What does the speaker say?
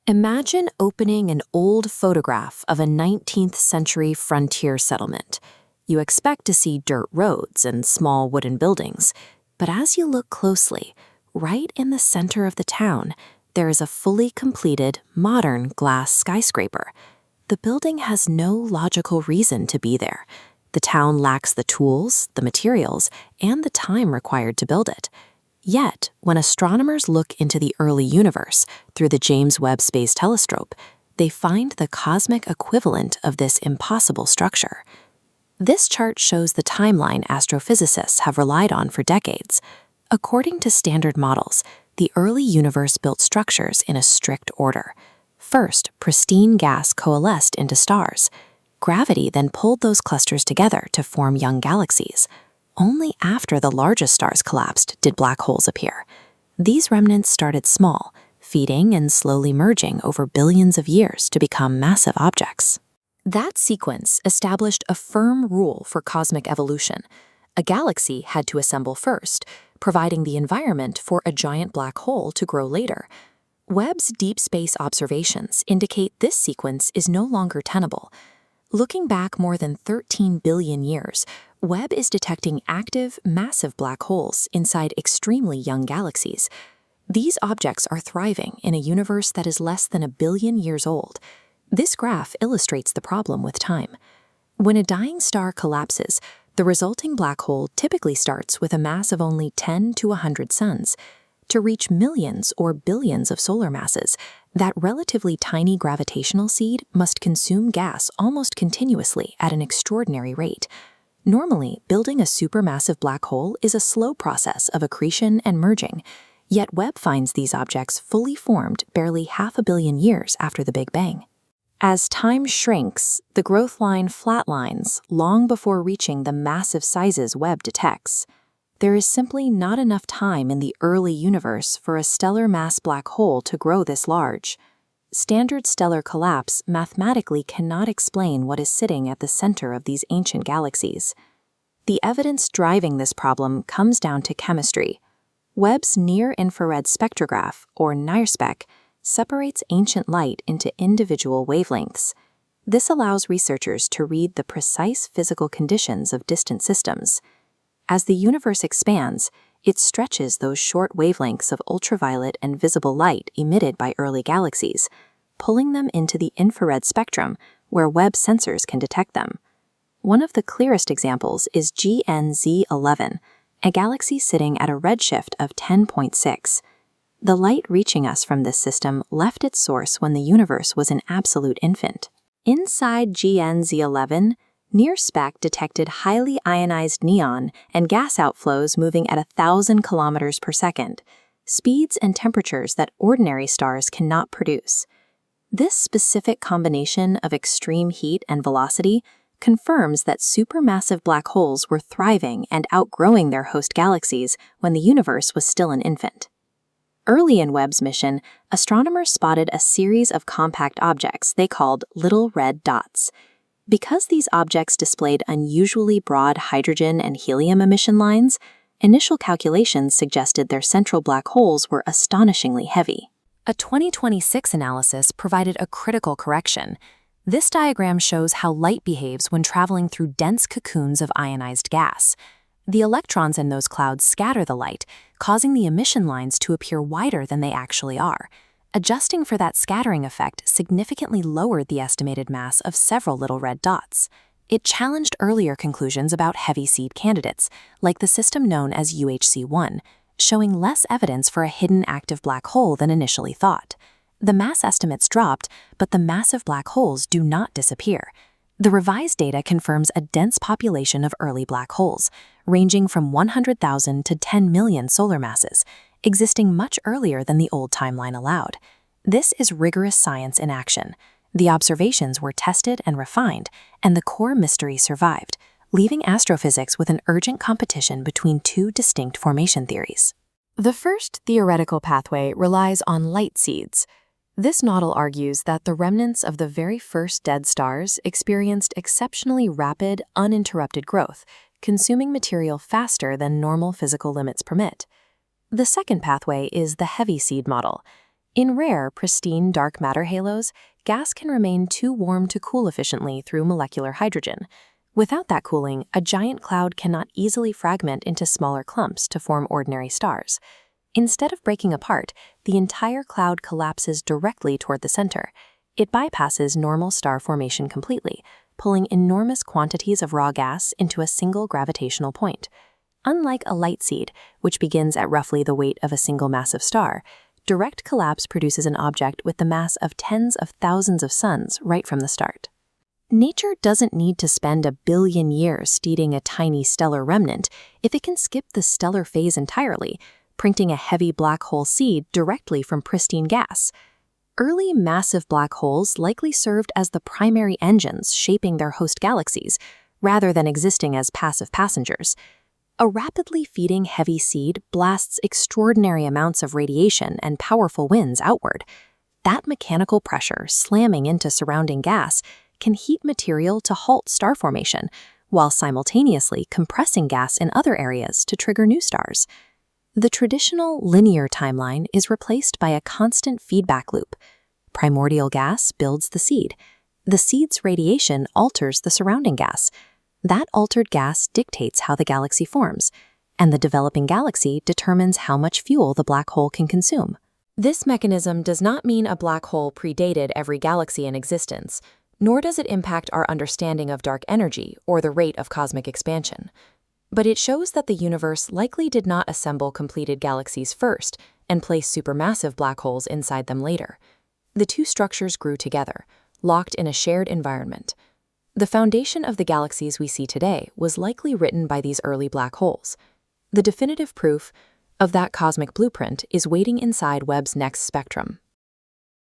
Imagine opening an old photograph of a 19th century frontier settlement. You expect to see dirt roads and small wooden buildings, but as you look closely, right in the center of the town, there is a fully completed, modern glass skyscraper. The building has no logical reason to be there. The town lacks the tools, the materials, and the time required to build it. Yet, when astronomers look into the early universe through the James Webb Space Telescope, they find the cosmic equivalent of this impossible structure. This chart shows the timeline astrophysicists have relied on for decades. According to standard models, the early universe built structures in a strict order. First, pristine gas coalesced into stars. Gravity then pulled those clusters together to form young galaxies. Only after the largest stars collapsed did black holes appear. These remnants started small, feeding and slowly merging over billions of years to become massive objects. That sequence established a firm rule for cosmic evolution. A galaxy had to assemble first, providing the environment for a giant black hole to grow later. Webb's deep space observations indicate this sequence is no longer tenable. Looking back more than 13 billion years, Webb is detecting active, massive black holes inside extremely young galaxies. These objects are thriving in a universe that is less than 1 billion years old. This graph illustrates the problem with time. When a dying star collapses, the resulting black hole typically starts with a mass of only 10 to 100 suns. To reach millions or billions of solar masses, that relatively tiny gravitational seed must consume gas almost continuously at an extraordinary rate. Normally, building a supermassive black hole is a slow process of accretion and merging, yet Webb finds these objects fully formed barely 500 million years after the Big Bang. As time shrinks, the growth line flatlines long before reaching the massive sizes Webb detects. There is simply not enough time in the early universe for a stellar mass black hole to grow this large. Standard stellar collapse mathematically cannot explain what is sitting at the center of these ancient galaxies. The evidence driving this problem comes down to chemistry. Webb's near-infrared spectrograph, or NIRSpec, separates ancient light into individual wavelengths. This allows researchers to read the precise physical conditions of distant systems. As the universe expands, it stretches those short wavelengths of ultraviolet and visible light emitted by early galaxies, pulling them into the infrared spectrum where Webb sensors can detect them. One of the clearest examples is GNZ11, a galaxy sitting at a redshift of 10.6. The light reaching us from this system left its source when the universe was an absolute infant. Inside GNZ11, NIRSpec detected highly ionized neon and gas outflows moving at 1,000 kilometers per second, speeds and temperatures that ordinary stars cannot produce. This specific combination of extreme heat and velocity confirms that supermassive black holes were thriving and outgrowing their host galaxies when the universe was still an infant. Early in Webb's mission, astronomers spotted a series of compact objects they called little red dots. Because these objects displayed unusually broad hydrogen and helium emission lines, initial calculations suggested their central black holes were astonishingly heavy. A 2026 analysis provided a critical correction. This diagram shows how light behaves when traveling through dense cocoons of ionized gas. The electrons in those clouds scatter the light, causing the emission lines to appear wider than they actually are. Adjusting for that scattering effect significantly lowered the estimated mass of several little red dots. It challenged earlier conclusions about heavy seed candidates, like the system known as UHC-1, showing less evidence for a hidden active black hole than initially thought. The mass estimates dropped, but the massive black holes do not disappear. The revised data confirms a dense population of early black holes, ranging from 100,000 to 10 million solar masses, existing much earlier than the old timeline allowed. This is rigorous science in action. The observations were tested and refined, and the core mystery survived, leaving astrophysics with an urgent competition between two distinct formation theories. The first theoretical pathway relies on light seeds. This model argues that the remnants of the very first dead stars experienced exceptionally rapid, uninterrupted growth, consuming material faster than normal physical limits permit. The second pathway is the heavy seed model. In rare, pristine dark matter halos, gas can remain too warm to cool efficiently through molecular hydrogen. Without that cooling, a giant cloud cannot easily fragment into smaller clumps to form ordinary stars. Instead of breaking apart, the entire cloud collapses directly toward the center. It bypasses normal star formation completely, pulling enormous quantities of raw gas into a single gravitational point. Unlike a light seed, which begins at roughly the weight of a single massive star, direct collapse produces an object with the mass of tens of thousands of suns right from the start. Nature doesn't need to spend 1 billion years studying a tiny stellar remnant if it can skip the stellar phase entirely, printing a heavy black hole seed directly from pristine gas. Early massive black holes likely served as the primary engines shaping their host galaxies, rather than existing as passive passengers. A rapidly feeding heavy seed blasts extraordinary amounts of radiation and powerful winds outward. That mechanical pressure slamming into surrounding gas can heat material to halt star formation, while simultaneously compressing gas in other areas to trigger new stars. The traditional linear timeline is replaced by a constant feedback loop. Primordial gas builds the seed. The seed's radiation alters the surrounding gas. That altered gas dictates how the galaxy forms, and the developing galaxy determines how much fuel the black hole can consume. This mechanism does not mean a black hole predated every galaxy in existence, nor does it impact our understanding of dark energy or the rate of cosmic expansion. But it shows that the universe likely did not assemble completed galaxies first and place supermassive black holes inside them later. The two structures grew together, locked in a shared environment. The foundation of the galaxies we see today was likely written by these early black holes. The definitive proof of that cosmic blueprint is waiting inside Webb's next spectrum.